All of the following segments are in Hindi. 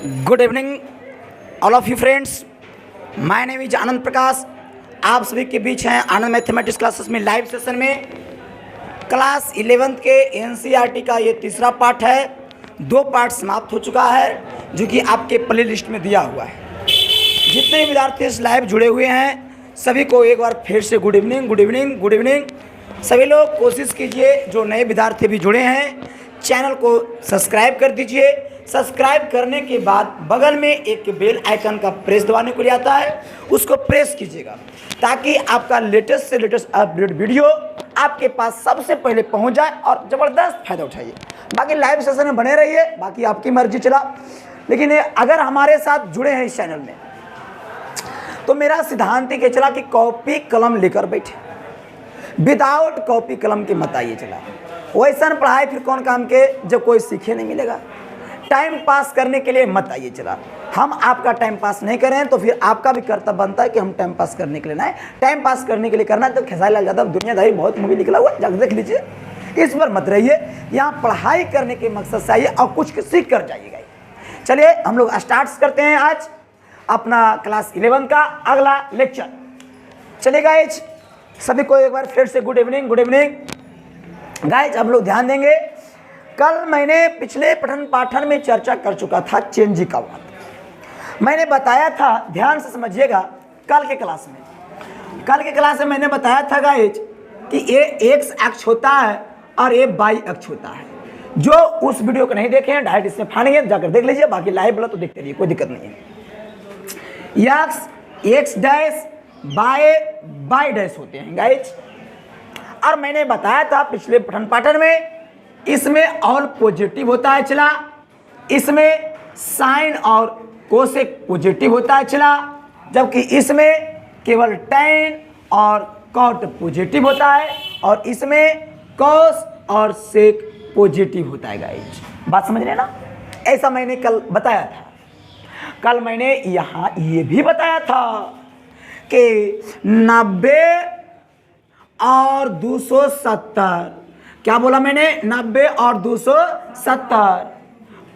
Good evening all of you friends, my name is Anand Prakash. आप सभी के बीच हैं आनंद मैथमेटिक्स क्लासेस में लाइव सेशन में क्लास 11th के एनसीईआरटी का ये तीसरा पार्ट है। 2 पार्ट समाप्त हो चुका है जो कि आपके प्ले लिस्ट में दिया हुआ है। जितने विद्यार्थी इस लाइव जुड़े हुए हैं सभी को एक बार फिर से good evening, good evening, good evening. सभी लोग कोशिश कीजिए, जो नए विद्यार्थी भी जुड़े हैं चैनल को सब्सक्राइब कर दीजिए। सब्सक्राइब करने के बाद बगल में एक बेल आइकन का प्रेस दबाने को लिए आता है, उसको प्रेस कीजिएगा ताकि आपका लेटेस्ट से लेटेस्ट अपडेट वीडियो आपके पास सबसे पहले पहुंच जाए और ज़बरदस्त फायदा उठाइए। बाकी लाइव सेशन में बने रहिए, बाकी आपकी मर्जी चला। लेकिन अगर हमारे साथ जुड़े हैं इस चैनल में तो मेरा सिद्धांत ही चला कि कॉपी कलम लेकर बैठे, विदाउट कॉपी कलम के मत आइए चला। वैसा पढ़ाई फिर कौन काम के जब कोई सीखे नहीं मिलेगा। टाइम पास करने के लिए मत आइए चला। हम आपका टाइम पास नहीं करें तो फिर आपका भी कर्तव्य बनता है कि हम टाइम पास करने के लिए ना है। टाइम पास करने के लिए करना है तो खेसारी लाल यादव दुनियादारी बहुत मूवी निकला हुआ, जाकर देख लीजिए। इस पर मत रहिए, यहाँ पढ़ाई करने के मकसद से आइए और कुछ सीख कर जाइएगा। चलिए हम लोग स्टार्ट करते हैं आज अपना क्लास 11 का अगला लेक्चर। चलिए गाइज, सभी को एक बार फिर से good evening, good evening. Guys हम लोग ध्यान देंगे, कल मैंने पिछले पठन पाठन में चर्चा कर चुका था चेंजी का बात। मैंने बताया था, ध्यान से समझिएगा, कल के क्लास में मैंने बताया था गाइज कि ये एक्स अक्ष होता है और ये वाई अक्ष होता है। जो उस वीडियो को नहीं देखे हैं डायरेक्ट इसमें फानेंगे, जाकर देख लीजिए। बाकी लाइव वाला तो देखते रहिए, कोई दिक्कत नहीं है। एक्स डैश बाय डैश होते हैं गाइज। और मैंने बताया था पिछले पठन पाठन में इसमें ऑल पॉजिटिव होता है चला, इसमें साइन और कोसेक पॉजिटिव होता है चला, जबकि इसमें केवल टैन और कॉट पॉजिटिव होता है और इसमें कॉस और सेक पॉजिटिव होता है गाइज। बात समझ रहे ना? ऐसा मैंने कल बताया था। कल मैंने यहाँ ये भी बताया था कि 90 और 270, क्या बोला मैंने? 90 और 270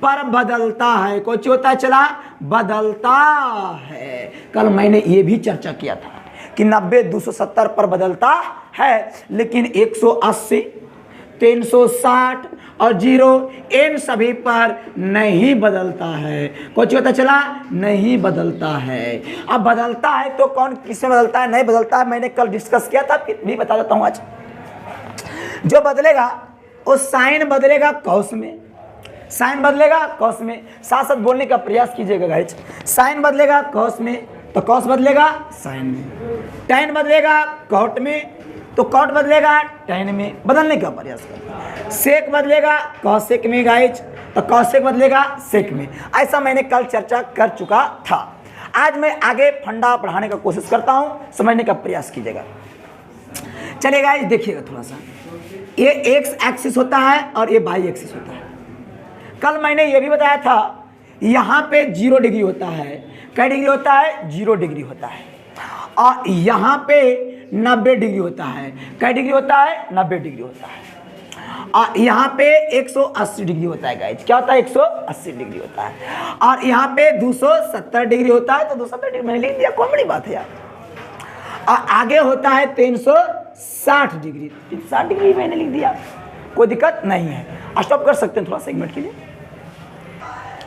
पर बदलता है। कुछ होता है चला, बदलता है। कल मैंने ये भी चर्चा किया था कि 90 270 पर बदलता है, लेकिन 180 360 और 0 इन सभी पर नहीं बदलता है। कुछ होता चला, नहीं बदलता है। अब बदलता है तो कौन किसमें बदलता है, नहीं बदलता है, मैंने कल डिस्कस किया था, फिर भी बता देता हूँ आज। जो बदलेगा वो साइन बदलेगा कॉस में, साइन बदलेगा कॉस में। साथ साथ बोलने का प्रयास कीजिएगा गाइज। साइन बदलेगा कॉस में तो कॉस बदलेगा साइन में। टैन बदलेगा कॉट में तो कॉट बदलेगा टैन में। बदलने का प्रयास करना। सेक बदलेगा कॉसेक में गाइज तो कॉसेक बदलेगा सेक में। ऐसा मैंने कल चर्चा कर चुका था। आज मैं आगे फंडा पढ़ाने का कोशिश करता हूँ, समझने का प्रयास कीजिएगा। चलिए गाइज देखिएगा थोड़ा सा, ये एक्स एक्सिस होता है और ये वाई एक्सिस होता है। कल मैंने ये भी बताया था यहाँ पे 0 डिग्री होता है। क्या डिग्री होता है? 0 डिग्री होता है। और यहाँ पे 90 डिग्री होता है। क्या डिग्री होता है? 90 डिग्री होता है। और यहाँ पे 180 डिग्री होता है गाइज। क्या होता है? 180 डिग्री होता है। और यहाँ पे 270 डिग्री होता है तो 270 डिग्री मैंने लिख दिया, कॉमेडी बात है यार। और आगे होता है 360 डिग्री, 360 डिग्री मैंने लिख दिया, कोई दिक्कत नहीं है। स्टॉप कर सकते हैं थोड़ा सा एक मिनट के लिए।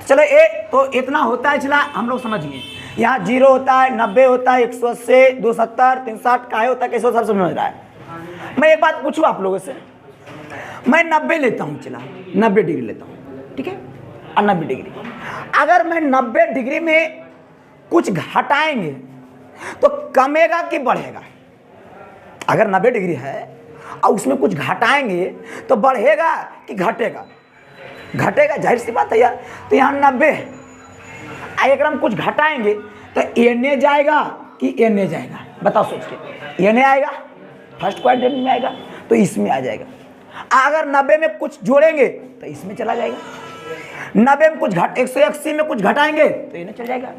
चलो ये तो इतना होता है चला, हम लोग समझ गए। यहाँ 0 होता है, 90 होता है, 180 270 360 का होता है, कैसे सब समझ रहा है। मैं एक बात पूछूँ आप लोगों से, मैं 90 लेता हूँ चला, 90 डिग्री लेता हूँ, ठीक है? और 90 डिग्री, अगर मैं 90 डिग्री में कुछ घटाएंगे तो कमेगा कि बढ़ेगा? अगर 90 डिग्री है और उसमें कुछ घटाएंगे तो बढ़ेगा कि घटेगा? घटेगा, जाहिर सी बात है यार। तो यहाँ 90 है, अगर हम कुछ घटाएंगे तो एने जाएगा कि एने जाएगा? बताओ सोच के। एने आएगा, फर्स्ट क्वाड्रेंट में आएगा तो इसमें आ जाएगा। अगर 90 में कुछ जोड़ेंगे तो इसमें चला जाएगा। 90 में कुछ 180 में कुछ घटाएंगे तो इन्हें चल जाएगा।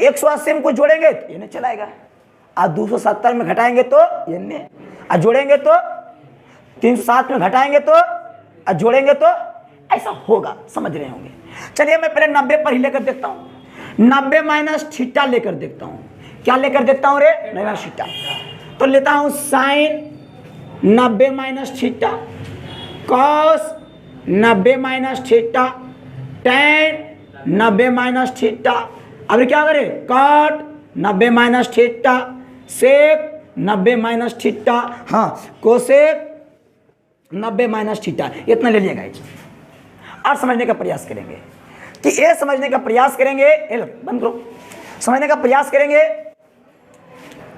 180 में कुछ जोड़ेंगे तो इन्हें चलाएगा। और 270 में घटाएंगे तो इन्हें, और जोड़ेंगे तो 360 में घटाएंगे तो, और जोड़ेंगे तो ऐसा होगा, समझ रहे होंगे। चलिए मैं पहले 90 पर ही लेकर देखता हूँ, 90 माइनस थीटा लेकर देखता हूँ। क्या लेकर देखता हूँ रे? 90 माइनस थीटा। तो लेता हूँ sine 90 minus theta, cos 90 minus theta, tan 90 minus theta. अब क्या करें? Cot 90 minus theta, sec 90 minus theta, हाँ कोसेक 90 माइनस थीटा। इतना ले लिएगा। और समझने का प्रयास करेंगे कि ये समझने का प्रयास करेंगे, बंद करो, समझने का प्रयास करेंगे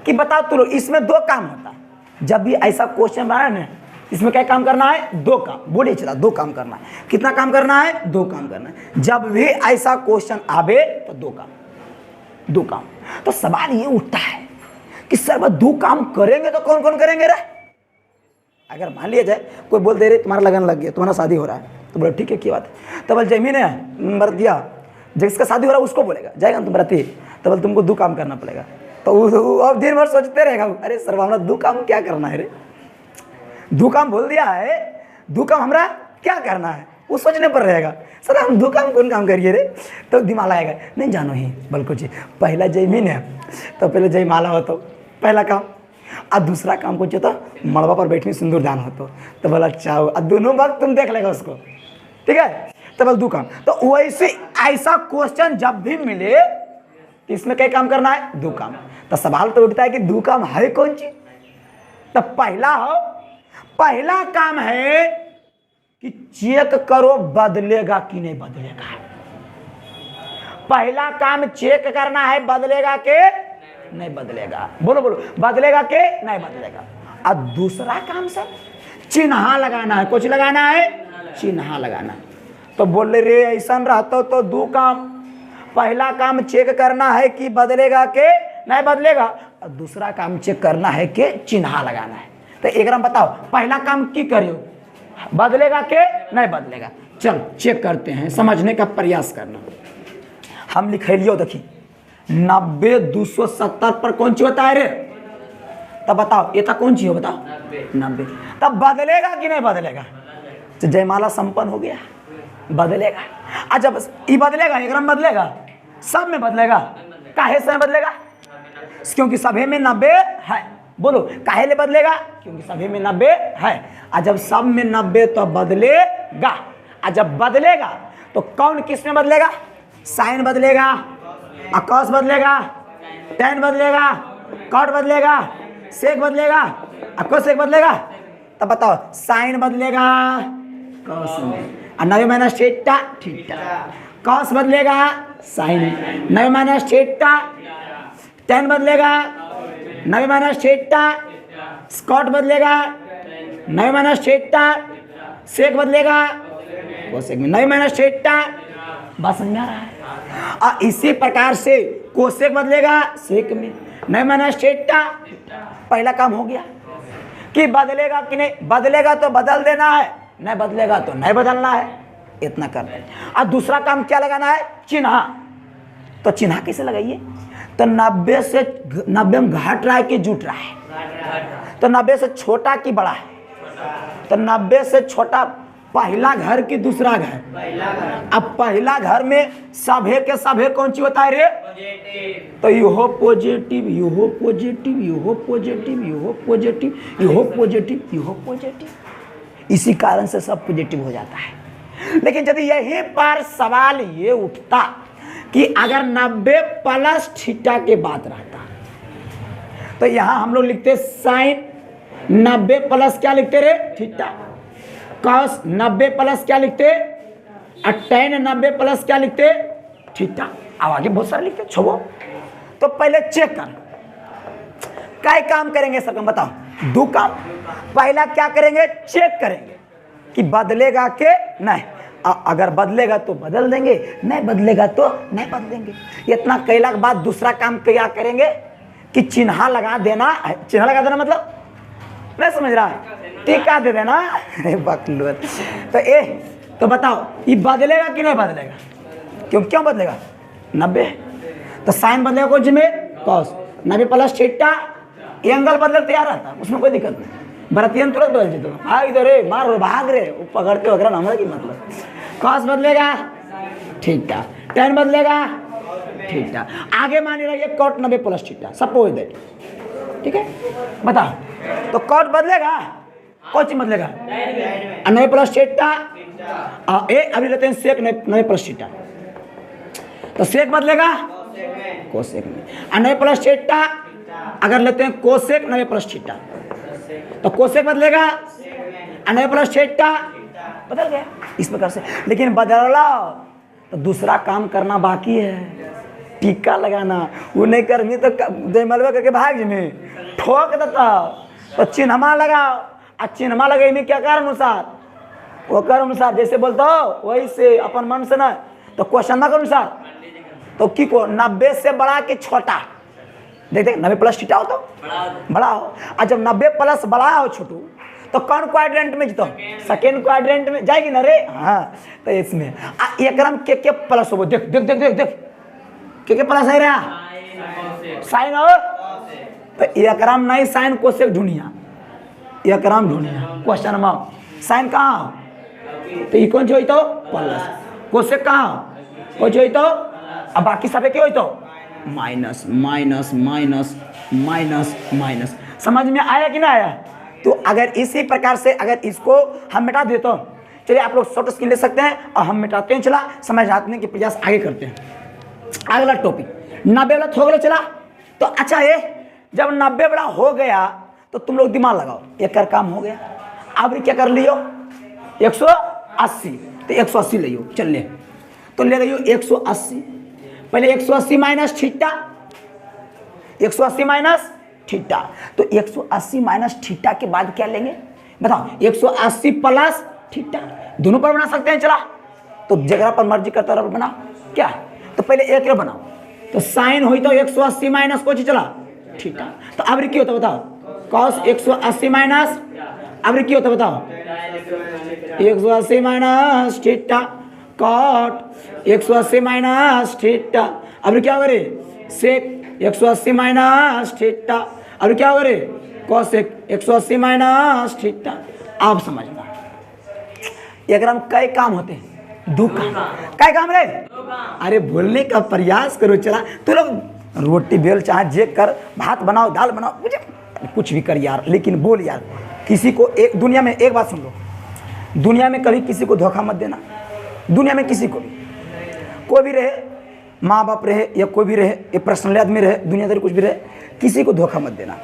कि बताओ तो इसमें दो काम होता है। जब भी ऐसा क्वेश्चन बना ना, इसमें क्या काम करना है? दो काम। बोलिए चला, दो काम करना है। कितना काम करना है? दो काम करना है। जब भी ऐसा क्वेश्चन आवे तो दो काम, दो काम। तो सवाल ये उठता है कि सर बस दो काम करेंगे तो कौन कौन करेंगे रे? अगर मान लिया जाए कोई बोल दे रहे तुम्हारा लगन लग गया, तुम्हारा शादी हो रहा है, तो बोले ठीक है क्या बात है। तो बोल जमीन है मर दिया, जिसका शादी हो रहा है उसको बोलेगा जाएगा तुम बराती, तो बोल तुमको दो काम करना पड़ेगा। तो अब दिन भर सोचते रहेगा, अरे सर हमारा दो काम क्या करना है रे? दो काम बोल दिया है, दो काम हमारा क्या करना है वो सोचने पर रहेगा। सर हम दो काम कौन काम करिए रे? तो दिमाग आएगा नहीं जानो ही बल्कि जी पहला जयमीन है तो पहले जयमाला हो तो पहला काम, और दूसरा काम कुछ तो मड़वा पर बैठने सिंदूर दान हो तो बोला अच्छा हो, और दोनों वक्त तुम देख लेगा उसको, ठीक है। तो बोल दो काम। तो वैसे ऐसा क्वेश्चन जब भी मिले इसमें क्या काम करना है? दो काम। तो सवाल तो उठता है कि दो काम है कौन चीज? तो पहला काम है कि चेक करो बदलेगा कि नहीं बदलेगा। पहला काम चेक करना है बदलेगा के नहीं बदलेगा। बोलो बोलो, बदलेगा के नहीं बदलेगा। और दूसरा काम सर चिन्हा लगाना है। कुछ लगाना है? चिन्हा लगाना। तो बोले रे ऐसा रहता तो दो काम, पहला काम चेक करना है कि बदलेगा के नहीं बदलेगा, और दूसरा काम चेक करना है कि चिन्हा लगाना है। तो एक बार बताओ पहला काम की करियो, बदलेगा के नहीं बदलेगा। चल चेक करते हैं, समझने का प्रयास करना। हम लिखे लियो देखिए 90 270 पर कौन सी होता है रे? तब बताओ ये था कौन सी हो? बताओ 90। तब बदलेगा कि नहीं बदलेगा? तो जयमाला संपन्न हो गया, बदलेगा। अच्छा बस ये बदलेगा, एक में बदलेगा, सब में बदलेगा। काहे से बदलेगा? क्योंकि सभी में 90 है। बोलो काहे ले बदलेगा? क्योंकि सभी में 90 है। और जब सब में 90 तो बदलेगा। और जब बदलेगा तो कौन किस में बदलेगा? साइन बदलेगा, कॉस बदलेगा, टेन बदलेगा, कॉट बदलेगा, सेक बदलेगा, कोसेक बदलेगा। तब बताओ साइन बदलेगा कॉस में, और 90 माइनस थीटा थीटा। कॉस बदलेगा साइन, 90 माइनस थीटा। टेन बदलेगा 90 माइनस थीटा। कॉट बदलेगा 90 माइनस थीटा। सेक बदलेगा कोसेक में 90 माइनस थीटा। बस समझ आ रहा है। और इसी प्रकार से कोसेक बदलेगा सेक में 90 माइनस थीटा। पहला काम हो गया कि बदलेगा कि नहीं बदलेगा तो बदल देना है, नहीं बदलेगा तो नहीं बदलना है। इतना करना है। और दूसरा काम क्या लगाना है? चिन्हा। तो चिन्हा कैसे लगाइए? तो 90 से 90 में घट रहा है कि जुट रहा है? तो 90 से छोटा कि बड़ा है? तो 90 से छोटा पहला घर की दूसरा घर। अब पहला घर में सभे के सभे कौन सी होता है रे? तो यो पॉजिटिव, यो पॉजिटिव, यो पॉजिटिव, यो पॉजिटिव, यो पॉजिटिव, यो पॉजिटिव। इसी कारण से सब पॉजिटिव हो जाता है। लेकिन यदि यही पर सवाल ये उठता कि अगर 90 प्लस थीटा के बाद रहता, तो यहां हम लोग लिखते साइन 90 प्लस क्या लिखते रे? थीटा। कॉस 90 प्लस क्या लिखते? और टेन 90 प्लस क्या लिखते? थीटा। अब आगे बहुत सारे लिखते छोड़ो। तो पहले चेक कर, क्या काम करेंगे सर? बताओ दो काम। पहला क्या करेंगे? चेक करेंगे कि बदलेगा के नहीं। अगर बदलेगा तो बदल देंगे, नहीं बदलेगा तो नहीं बदलेंगे। इतना कैला के बाद दूसरा काम क्या करेंगे कि चिन्हा लगा देना। चिन्हा लगा देना मतलब नहीं समझ रहा? टीका दे देना। बकलोल। तो बताओ ये बदलेगा कि नहीं बदलेगा? क्यों बदलेगा? 90। तो साइन बदलेगा कौन में? कॉस। 90 plus theta. एंगल बदले तैयार रहता, उसमें कोई दिक्कत नहीं। बरतियन तुरंत बदल जेतो, भाग इधर रे, मार भाग रे, वो पकड़ते वगैरह ना, हमारा की मतलब कॉस बदलेगा थीटा, tan बदलेगा थीटा, आगे मान रहिए cot 90 plus theta, suppose that, ठीक है। बताओ तो cot बदलेगा, कौन चीज बदलेगा 90 प्लस थीटा, ए अभी लेते हैं सेक 90 प्लस थीटा, तो सेक बदलेगा कोसेक में, 90 प्लस थीटा अगर लेते हैं कोसेक 90 प्लस थीटा, तो कोसेक बदलेगा 90 प्लस थीटा, बदल गया इस प्रकार से। लेकिन बदला तो दूसरा काम करना बाकी है, टीका लगाना, वो नहीं करनी तो जयमलवा करके भाग में ठोक देता, तो चिन्हमा लगाओ, चिन्हमा लगे में क्या कारण अनुसार, वो कर्म अनुसार जैसे बोलते हो वही से अपन मन से ना, तो क्वेश्चन के अनुसार, तो की को 90 से बड़ा कि छोटा, देख 90 प्लस थीटा हो तो बड़ा हो, और जब 90 प्लस बड़ा हो छोटू तो कौन क्वाड्रेंट में जीतो, सेकेंड क्वाड्रेंट में जाएगी ना रे, हाँ। तो इसमें एकरम के प्लस हो, देख देख देख देख देख के प्लस है रहा साइन, और तो एकरम नहीं साइन कोसेक ढूंढिया, एकरम ढूंढिया क्वेश्चन में साइन कहाँ हो, तो ये कौन जो तो प्लस, कोसेक कहाँ हो, वो जो तो, अब बाकी सब क्या हो तो minus minus minus minus minus, समझ में आया कि ना आया। तो अगर इसी प्रकार से अगर इसको हम मिटा दे तो चलिए आप लोग शॉर्ट स्क्रीन ले सकते हैं, और हम मिटाते हैं, चला समझाने के प्रयास आगे करते हैं। अगला टॉपिक 90 वाला हो गया, चला तो अच्छा है, जब 90 वाला हो गया तो तुम लोग दिमाग लगाओ, एक कर काम हो गया, अब क्या कर लियो 180, तो 180 ले चल ले, तो ले लियो 180, पहले 180 माइनस थीटा, 180 माइनस थीटा, तो 180 माइनस थीटा के बाद क्या लेंगे बताओ, 180 प्लस थीटा, दोनों पर बना सकते हैं, चला तो जगह पर मर्जी करता रहो बनाओ क्या, तो पहले एक बनाओ, तो साइन हुई तो 180 माइनस को चला थीटा, तो अब क्या होता बताओ, कॉस 180 माइनस, अब क्या होता बताओ 180 minus theta, cot 180 minus theta, अब क्या करे सेक 180 माइनस थीटा, अब क्या करे कॉसेक 180 माइनस थीटा। आप समझना एकरम कई काम होते हैं, दो काम, कई काम रे, अरे बोलने का प्रयास करो, चला तू लोग रोटी बेल चाहे जे कर, भात बनाओ दाल बनाओ, मुझे कुछ भी कर यार, लेकिन बोल यार, किसी को एक दुनिया में एक बात सुन लो, दुनिया में कभी किसी को धोखा मत देना, दुनिया में किसी को भी, कोई भी रहे, माँ बाप रहे या कोई भी रहे, ये पर्सनल आदमी रहे, दुनियादारी कुछ भी रहे, किसी को धोखा मत देना,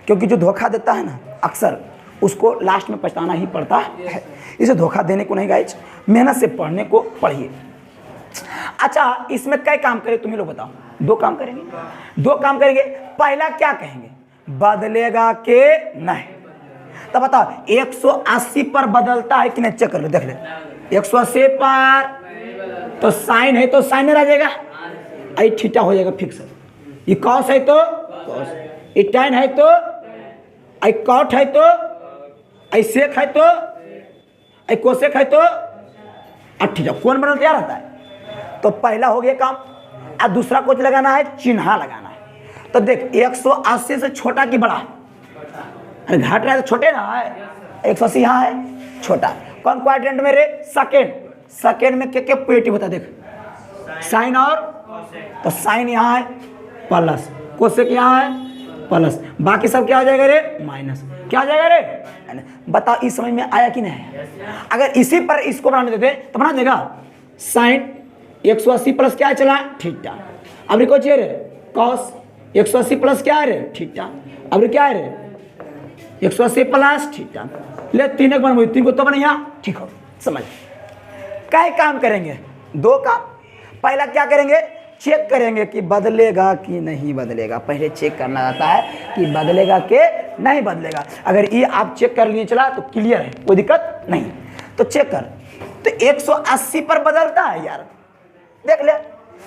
क्योंकि जो धोखा देता है ना अक्सर उसको लास्ट में पछताना ही पड़ता है। इसे धोखा देने को नहीं गाइज, मेहनत से पढ़ने को पढ़िए। अच्छा इसमें कई काम करें तुम लोग बताओ, दो काम करेंगे, दो काम करेंगे, पहला क्या कहेंगे बदलेगा के नहीं, तो बताओ 180 पर बदलता है कि नहीं, चेक कर लो देख ले, 180 पर तो साइन है तो साइन रह जाएगा, आई थीटा हो जाएगा फिक्स, ये कॉस है तो कॉस, ये tan है तो, आई कॉट है तो, आई सेक है तो, आई कोसेक है तो, थीटा कौन बदल तैयार रहता है, तो पहला हो गया काम। और दूसरा कुछ लगाना है, चिन्हा लगाना है, तो देख 180 से छोटा कि बड़ा, अरे घट रहा है तो छोटे ना है, 180 यहाँ है छोटा, कौन क्वाड्रेंट में रे सेकेंड, सेकेंड में क्या पॉजिटिव होता है देख साइन, और तो साइन यहाँ है प्लस, कोसेक यहाँ है प्लस, बाकी सब क्या हो जाएगा रे माइनस, क्या हो जाएगा रे, बताओ इस समझ में आया कि नहीं। अगर इसी पर इसको बनाने देते तो बना देगा साइन 180 प्लस क्या चला थीटा, अब रिको चाहिए रे कॉस 180 प्लस क्या है रे थीटा, अब क्या है रे 180 प्लस थीटा, ले तीन एक बन, तीन को तो बना ठीक हो, समझ क्या काम करेंगे, दो काम। पहला क्या करेंगे, चेक करेंगे कि बदलेगा कि नहीं बदलेगा, पहले चेक करना आता है कि बदलेगा कि नहीं बदलेगा। अगर ये आप चेक कर लिए चला तो क्लियर है, कोई दिक्कत नहीं, तो चेक कर, तो 180 पर बदलता है यार, देख ले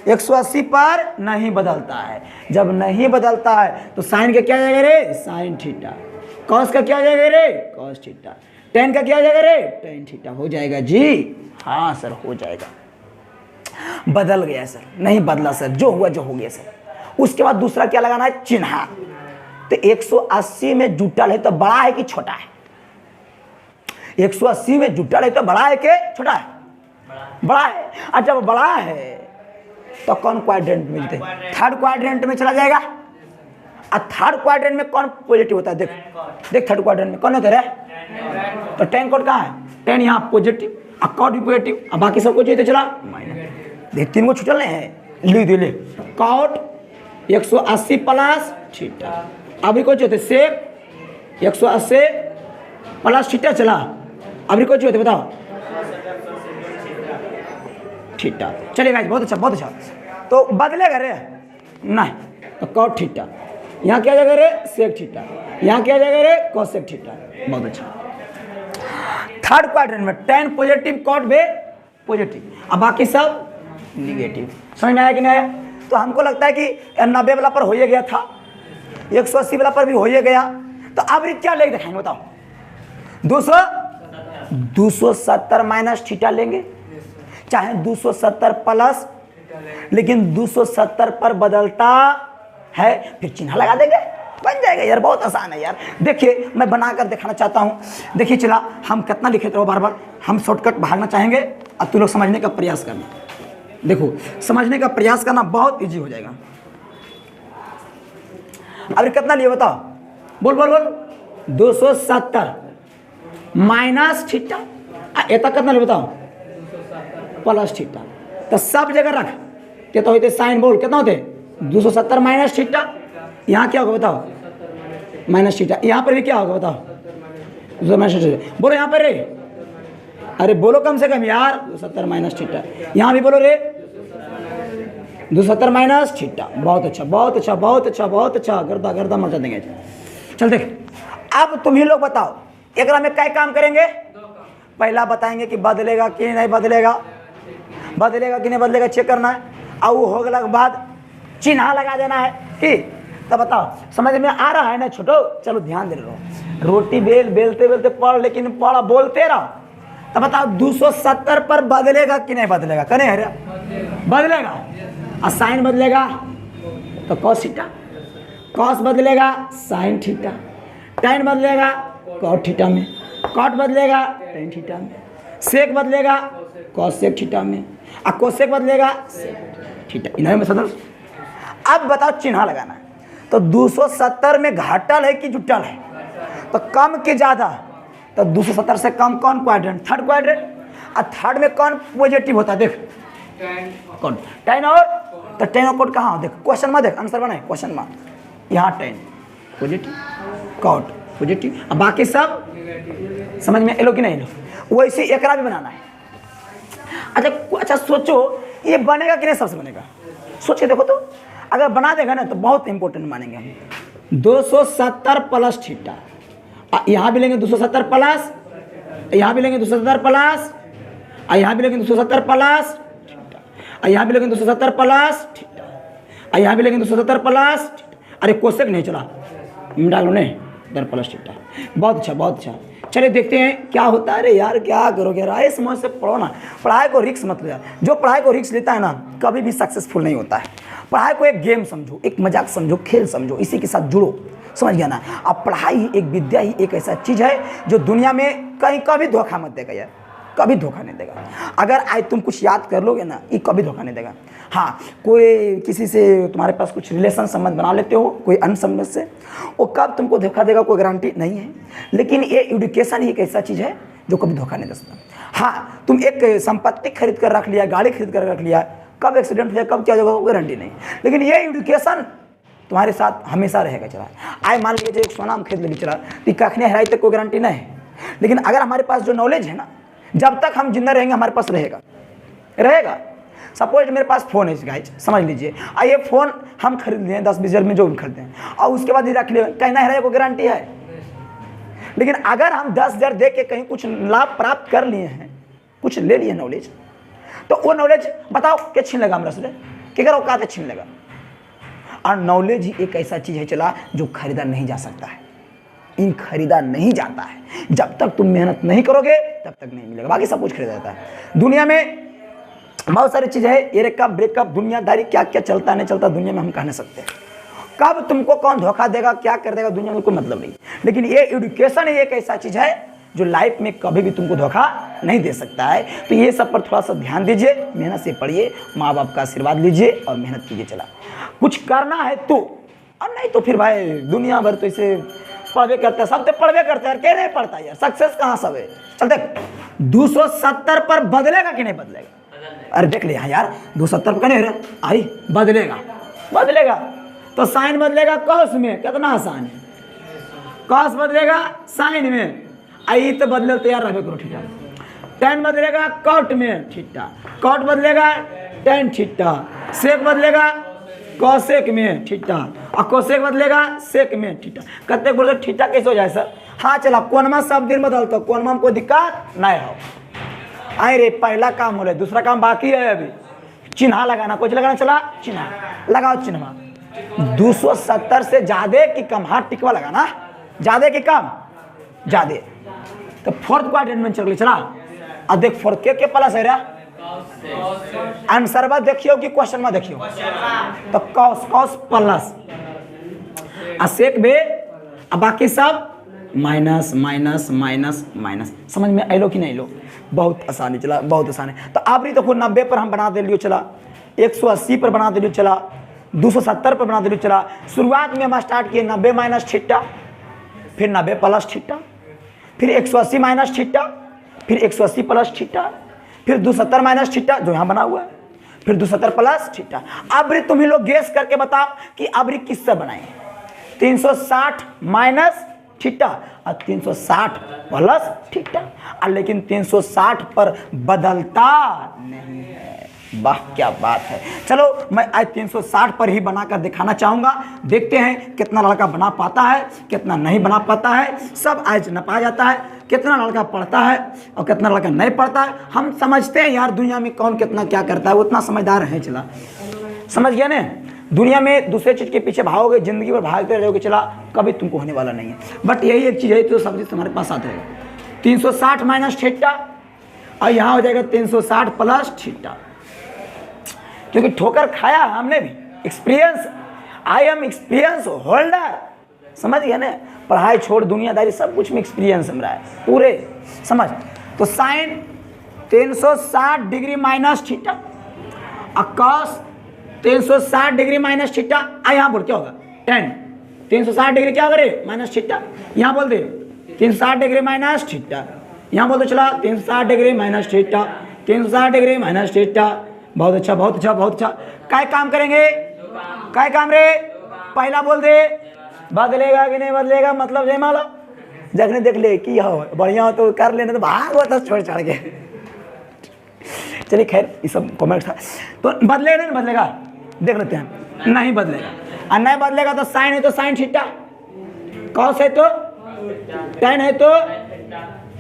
180 पर नहीं बदलता है, जब नहीं बदलता है तो साइन का क्या हो जाएगा रे साइन थीटा, कॉस का क्या हो जाएगा रे कॉस थीटा, tan का क्या हो जाएगा रे tan थीटा हो जाएगा जी, हाँ सर हो जाएगा। बदल गया सर, नहीं बदला सर, जो हुआ जो हो गया सर। उसके बाद दूसरा क्या लगाना है चिन्हा, तो 180 में जुटल है तो बड़ा है कि छोटा है, 180 में जुटल है तो बड़ा है के छोटा है? बड़ा है। अच्छा वो बड़ा है तो कौन क्वाड्रेंट मिलते? थर्ड क्वाड्रेंट में चला जाएगा। और थर्ड क्वाड्रेंट में कौन पॉजिटिव होता है? देख देख थर्ड क्वाड्रेंट में कौन होता है? तो tan कॉट कहाँ है? tan यहाँ पॉजिटिव और कॉट भी पॉजिटिव और बाकी सबको चाहिए तो चला माइनस। देख 3 को छुटल है, लिख दे ले कॉट 180 प्लस थीटा। अभी को चाहिए सेक 180 प्लस थीटा चला। अभी को चाहिए बताओ थीटा। चलिए गाइस बहुत अच्छा बहुत अच्छा। तो बदलेगा रे नहीं तो कॉट थीटा, यहाँ क्या जाएगा रे सेक थीटा, यहाँ क्या जाएगा रे कोसेक थीटा। बहुत अच्छा। थर्ड क्वाड्रेंट में tan पॉजिटिव कॉट भी पॉजिटिव और बाकी सब निगेटिव। समझ में आया कि नहीं आया? तो हमको लगता है कि 90 वाला पर हो ही गया था, 180 वाला पर भी हो ही गया। तो अब क्या लेके दिखाएंगे बताओ? 270 माइनस थीटा लेंगे, चाहे 270 प्लस, लेकिन 270 पर बदलता है फिर चिन्ह लगा देंगे, बन जाएगा यार। बहुत आसान है यार। देखिए मैं बनाकर दिखाना चाहता हूँ। देखिए चला हम कितना लिखे थे बार बार, हम शॉर्टकट भागना चाहेंगे और तुम लोग समझने का प्रयास करना। देखो समझने का प्रयास करना बहुत इजी हो जाएगा। अभी कितना लिए बताओ? बोल बोल बोल 270 माइनस थीटा। एता कितना लिए बताओ? Plus theta. तो सब जगह रख के तो होते साइन बोल कितना होते? 270 माइनस थीटा। यहाँ क्या होगा बताओ? Minus theta. यहाँ पर भी क्या होगा बताओ? 270 माइनस थीटा। बोलो यहाँ पर रे, अरे बोलो कम से कम यार 270 माइनस थीटा। यहाँ भी बोलो रे 270 माइनस थीटा। बहुत अच्छा बहुत अच्छा बहुत अच्छा बहुत अच्छा। गर्दा गर्दा मचा देंगे। चल देख अब तुम ही लोग बताओ एक में क्या काम करेंगे? पहला बताएंगे कि बदलेगा कि नहीं बदलेगा, बदलेगा कि नहीं बदलेगा चेक करना है। और वो हो गया के बाद चिन्ह लगा देना है कि तब बताओ समझ में आ रहा है ना छोटो? चलो ध्यान दे रहो। रोटी बेल बेलते बेलते पढ़, लेकिन पढ़ा बोलते रहो। तब बताओ 270 पर बदलेगा कि नहीं बदलेगा? कने है बदलेगा। और साइन बदलेगा तो कॉस थीटा, कॉस बदलेगा साइन थीटा, tan बदलेगा कॉट थीटा में, कॉट बदलेगा tan थीटा में, सेक बदलेगा कोसेक थीटा में, और कोसेक बदलेगा सेक थीटा। इन्हें में सदस्य। अब बताओ चिन्ह लगाना है। तो 270 में घटल है कि जुटल है? तो कम के ज़्यादा। तो 270 से कम कौन क्वाड्रेंट? Third quadrant. और थर्ड में कौन पॉजिटिव होता है? देख कौन? tan और तो tan और कॉट कहाँ? देख क्वेश्चन में देख आंसर बनाए क्वेश्चन में। यहाँ tan पॉजिटिव कॉट पॉजिटिव और बाकी सब समझ में एलो कि नहीं एलो? वैसे एकरा भी बनाना है। अच्छा सोचो ये बनेगा कि नहीं? सबसे बनेगा। सोच के देखो तो अगर बना देगा ना तो बहुत इंपॉर्टेंट मानेंगे हम। 270 प्लस थीटा, यहाँ भी लेंगे 270 प्लस, यहाँ भी लेंगे 270 प्लस, यहाँ भी लेंगे 270 प्लस, यहाँ भी लेंगे 270 प्लस, यहाँ भी लेंगे 270 प्लस। अरे कोसेक नहीं चला डालो नहीं दर प्लस थीटा। बहुत अच्छा बहुत अच्छा। चलिए देखते हैं क्या होता है। अरे यार क्या करोगे यार, समझ से पढ़ो ना। पढ़ाई को रिस्क मत लो यार। जो पढ़ाई को रिस्क लेता है ना कभी भी सक्सेसफुल नहीं होता है। पढ़ाई को एक गेम समझो, एक मजाक समझो, खेल समझो, इसी के साथ जुड़ो। समझ गया ना? अब पढ़ाई एक विद्या ही एक ऐसा चीज़ है जो दुनिया में कहीं कभी धोखा मत देगा यार, कभी धोखा नहीं देगा। अगर आज तुम कुछ याद कर लोगे ना ये कभी धोखा नहीं देगा। हाँ कोई किसी से तुम्हारे पास कुछ रिलेशन संबंध बना लेते हो कोई अन्य संबंध से, वो कब तुमको धोखा देगा कोई गारंटी नहीं है। लेकिन ये एजुकेशन ही एक ऐसा चीज़ है जो कभी धोखा नहीं दे सकता। हाँ तुम एक संपत्ति खरीद कर रख लिया, गाड़ी खरीद कर रख लिया, कब एक्सीडेंट हो जाए कब क्या होगा गारंटी नहीं। लेकिन ये एजुकेशन तुम्हारे साथ हमेशा रहेगा। चला आए मान लीजिए एक सोना हम खरीद लेंगे चला तो कखने हराई तक कोई गारंटी नहीं है। लेकिन अगर हमारे पास जो नॉलेज है ना जब तक हम जिंदा रहेंगे हमारे पास रहेगा। सपोज मेरे पास फ़ोन है गाइज समझ लीजिए, ये फ़ोन हम खरीद लिए 10-20 हज़ार में जो भी खरीदते हैं और उसके बाद ही रख लिए, कहीं ना हराए को गारंटी है। लेकिन अगर हम 10,000 दे के कहीं कुछ लाभ प्राप्त कर लिए हैं, कुछ ले लिए नॉलेज, तो वो नॉलेज बताओ क्या छीन लेगा हमरा से? क्या औकात है छीन लेगा? और नॉलेज ही एक ऐसा चीज़ है चला जो खरीदा नहीं जा सकता है, इन खरीदा नहीं जाता है। जब तक तुम मेहनत नहीं करोगे तब तक नहीं मिलेगा। बाकी सब कुछ खरीदा जाता है। दुनिया में बहुत सारी चीज़ें है, एरेकअप ब्रेकअप दुनियादारी क्या क्या चलता नहीं चलता दुनिया में हम कह नहीं सकते। कब तुमको कौन धोखा देगा क्या कर देगा दुनिया में कोई मतलब नहीं। लेकिन ये एजुकेशन एक ऐसा चीज़ है जो लाइफ में कभी भी तुमको धोखा नहीं दे सकता है। तो ये सब पर थोड़ा सा ध्यान दीजिए, मेहनत से पढ़िए, माँ बाप का आशीर्वाद लीजिए और मेहनत कीजिए। चला कुछ करना है तो, और नहीं तो फिर भाई दुनिया भर तो इसे पढ़वे करते हैं, सब तो पढ़वे करते हैं, क्या नहीं पढ़ता यार, सक्सेस कहाँ सब है। चल देख 270 पर बदलेगा कि नहीं बदलेगा, अरे देख ले यार 270 पर नहीं आई बदलेगा, बदलेगा तो साइन बदलेगा कॉस में, कितना आसान है, कॉस बदलेगा साइन में, आई तो बदले तैयार रहे करो थीटा, टेन बदलेगा कॉट में थीटा, कॉट बदलेगा टेन थीटा, सेक बदलेगा कॉसेक में थीटा और कोसेक बदलेगा सेक में थीटा। कते बोलते थीटा कैसे हो जाए सर, हाँ चला कोनमा सब दिन बदलता, कोनमा में कोई दिक्कत नहीं हो। आए रे पहला काम हो रहा है, दूसरा काम बाकी है अभी, चिन्हा लगाना, कुछ लगाना, चला चिन्हा लगाओ, चिन्हा 270 से ज्यादा कि कम, हाथ टिकवा लगाना, ज्यादा कि कम, ज्यादा। तो फोर्थ क्वाड्रेंट में चल चला, अब देख फोर्थ के प्लस है रहा, आंसर बा देखियो कि क्वेश्चन में देखियो, तो कॉस कॉस प्लस सेक बे, अब बाकी सब माइनस माइनस माइनस माइनस। समझ में आइलो कि नहीं लो, बहुत आसानी चला, बहुत आसान है। तो आप तो 90 पर हम बना दे लियो, चला 180 पर बना दे लियो, चला 270 पर बना दे लियो। चला शुरुआत में हम स्टार्ट किए 90 माइनस थीटा, फिर 90 प्लस थीटा, फिर 180 माइनस थीटा, फिर 180 प्लस थीटा, फिर 270 माइनस थीटा जो यहाँ बना हुआ है, फिर 270 प्लस थीटा। अब तुम ही लोग गेस करके बताओ कि अब किससे बनाए, 360 माइनस थीटा और 360 प्लस थीटा, और लेकिन 360 पर बदलता नहीं है। वाह क्या बात है। चलो मैं आज 360 पर ही बनाकर दिखाना चाहूँगा, देखते हैं कितना लड़का बना पाता है, कितना नहीं बना पाता है। सब आज नपा जाता है, कितना लड़का पढ़ता है और कितना लड़का नहीं पढ़ता है। हम समझते हैं यार दुनिया में कौन कितना क्या करता है, उतना समझदार है। चला समझ गया ना, दुनिया में दूसरे चीज़ के पीछे भागोगे, जिंदगी भर भागते रहोगे, चला कभी तुमको होने वाला नहीं है। बट यही एक चीज़ है, तो सब चीज़ तुम्हारे पास आते रहेगा। 360 माइनस थीटा और यहाँ हो जाएगा 360 प्लस थीटा, क्योंकि ठोकर खाया हमने भी, experience, I am experience holder. समझ गया ना, पढ़ाई छोड़ दुनियादारी सब कुछ में एक्सपीरियंस मिल रहा है पूरे, समझ। तो साइन 360 डिग्री माइनस थीटा और कॉस 360 डिग्री माइनस थीटा। यहाँ बोल क्या होगा 10, 360 डिग्री क्या होगा रे माइनस थीटा, यहाँ बोल दे 360 डिग्री माइनस थीटा, यहाँ बोल दो चला 360 degree minus theta, 360 degree minus theta. बहुत अच्छा बहुत अच्छा बहुत अच्छा। काय काम करेंगे, काय काम रे, पहला बोल दे बदलेगा कि नहीं बदलेगा, मतलब जय माला जखने देख ले कि हो बढ़िया हो तो कर लेना, तो भाग होता छोड़ छाड़ के। चलिए खैर ये सब कमेंट था। तो बदलेगा नहीं बदलेगा, देख लेते हैं। नहीं बदलेगा, और नहीं बदलेगा तो साइन है तो साइन थीटा, कॉस है तो टेन है तो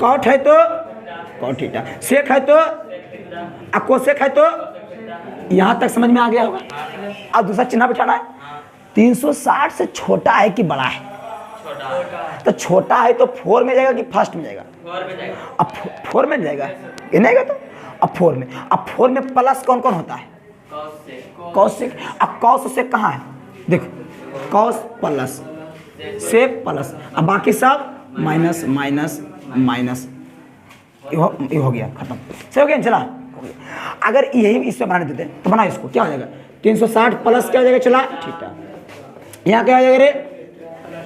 कॉट है तो कॉट थीटा, सेक है तो कोसेक है तो। यहाँ तक समझ में आ गया होगा। अब दूसरा चिन्ह बिठाना है, 360 से छोटा है कि बड़ा है, तो छोटा है तो 4 में जाएगा कि फर्स्ट में जाएगा, अब 4 में जाएगा ये नहीं तो अब 4 में। अब 4 में प्लस कौन कौन होता है, कॉसेक। अब कॉस से कहाँ है, देखो कॉस प्लस सेक प्लस, अब बाकी सब माइनस माइनस माइनस, ये हो गया खत्म, सही हो गया। चला अगर यही इसमें बनाने देते तो बना इसको, क्या हो जाएगा 360 प्लस क्या हो जाएगा, चला थीटा, यहाँ क्या हो जाएगा रे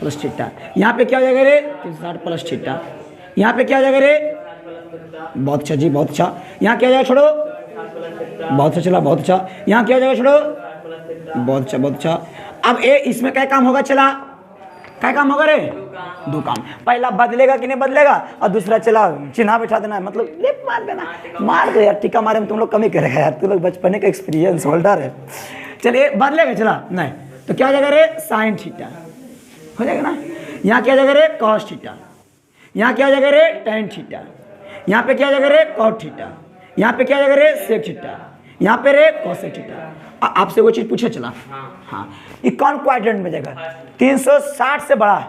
प्लस थीटा, यहाँ पे क्या हो जाएगा रे 360 प्लस थीटा, यहाँ पे क्या हो जाएगा रे, बहुत अच्छा जी बहुत अच्छा। यहाँ क्या हो जाएगा छोड़ो, बहुत अच्छा चला बहुत अच्छा। यहाँ क्या हो जाएगा छोड़ो, बहुत अच्छा बहुत अच्छा। अब ए इसमें क्या काम होगा, चला क्या काम होगा रे, दो काम। पहला बदलेगा कि नहीं बदलेगा, और दूसरा चला चिन्ह बिठा देना है, मतलब लेप मार देना, मार दो यार, टीका मारे में तुम लोग कमी करेगा यार, तुम लोग बचपने का एक्सपीरियंस होल्डर है। चलिए बदलेगा, चला नहीं तो क्या हो जाएगा रे साइन थीटा हो जाएगा ना, यहाँ क्या हो जाएगा रे कॉस थीटा, यहाँ क्या हो जाएगा रे टेन थीटा, यहाँ पे क्या हो जाएगा रे कॉट थीटा, यहाँ पे क्या हो जाएगा रे सेक थीटा, यहाँ पे रे कॉसेक थीटा। आपसे वो चीज़ पूछे चला, हाँ ये कौन क्वाड्रेंट में जाएगा, 360 से बड़ा है,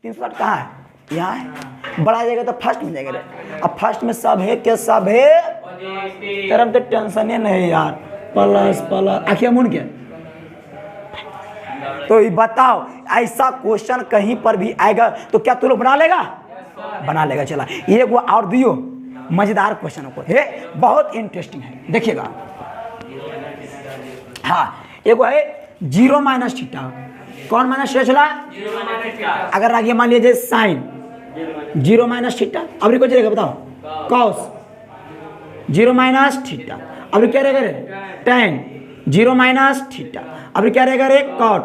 360 कहाँ है, यहाँ है, बड़ा जाएगा तो फर्स्ट में जाएगा रे। अब फर्स्ट में सब है क्या, सब है, तेरा तो टेंशन ही नहीं यार, प्लस प्लस आखिर मुन क्या। तो ये बताओ ऐसा क्वेश्चन कहीं पर भी आएगा तो क्या तू लोग बना लेगा, बना लेगा। चला एक वो और दियो मजेदार क्वेश्चन को है, बहुत इंटरेस्टिंग है, देखिएगा। हाँ एक वो है 0 माइनस थीटा। कौन माइनस थीटा चला? अगर आगे मान लीजिए साइन 0 माइनस थीटा, अब को चलेगा बताओ कॉस 0 माइनस थीटा, अब क्या रहेगा रे टेन 0 माइनस थीटा, अब क्या रहेगा रे कॉट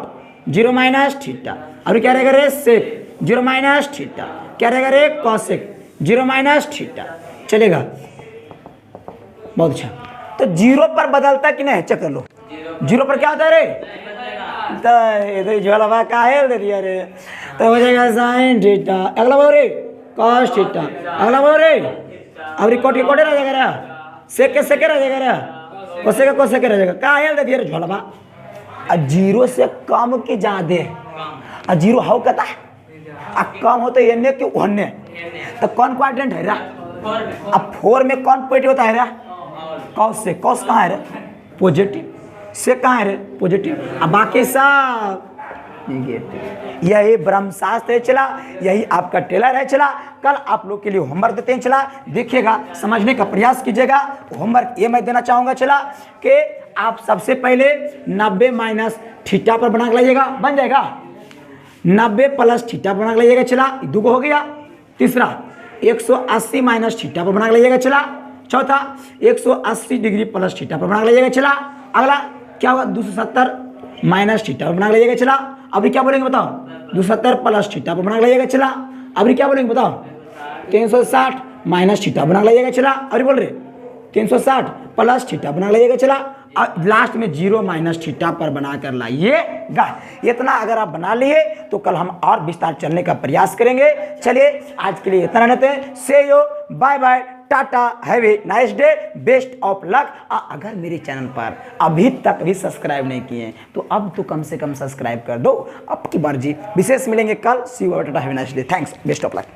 0 माइनस थीटा, अब क्या रहेगा रे सेक 0 माइनस थीटा, क्या रहेगा रे कॉसेक 0 माइनस थीटा। चलेगा, बहुत अच्छा। तो 0 पर बदलता कि नहीं, चेक कर लो। 0 पर क्या होता है रे, तो झोला का है दे दिया रे, तो हो जाएगा साइन थीटा, अगला बोल रे कॉस थीटा, अगला बोल रे अब कोट के कोटे रह जाएगा रे, सेक के सेके रह जाएगा रे, कोसे के रह जाएगा, का है दे दिया रे झोला। 0 से कम के ज्यादा, 0 हाउ कहता है, कम होता है एने के ओने, तो कौन क्वाड्रेंट है रा? अब 4 में कौन पॉइंट होता है रा? कॉस से, कॉस कहाँ है रे? पॉजिटिव। से कहाँ है रे? पॉजिटिव। अब बाकी सब नेगेटिव। यही ब्रह्मशास्त्र है चला, यही आपका टेलर है चला। कल आप लोग के लिए होमवर्क देते हैं चला, देखिएगा, समझने का प्रयास कीजिएगा। होमवर्क ये मैं देना चाहूँगा चला कि आप सबसे पहले 90 माइनस थीटा पर बना के लाइएगा, बन जाएगा 90 प्लस थीटा पर बना के लाइएगा चला, 2 हो गया। तीसरा 180 माइनस थीटा पर बना के लाइएगा चला। चौथा 180 डिग्री प्लस थीटा पर बना के लाइएगा चला। अगला क्या होगा 270 माइनस थीटा पर बना के लाइएगा चला। अभी क्या बोलेंगे बताओ, 270 प्लस थीटा पर बना के लाइएगा चला। अभी क्या बोलेंगे बताओ, 360 माइनस थीटा बना के लाइएगा चला। अभी बोल रहे 360 प्लस थीटा बना के लाइएगा चला। लास्ट में 0 माइनस थीटा पर बना कर लाइएगा। इतना अगर आप बना लिए तो कल हम और विस्तार चलने का प्रयास करेंगे। चलिए आज के लिए इतना रहते हैं। See you bye bye, tata, have a nice day, best of luck. अगर मेरे चैनल पर अभी तक भी सब्सक्राइब नहीं किए तो अब तो कम से कम सब्सक्राइब कर दो। अब की मर्जी, विशेष मिलेंगे कल। See you, tata, have a nice day, thanks, best of luck.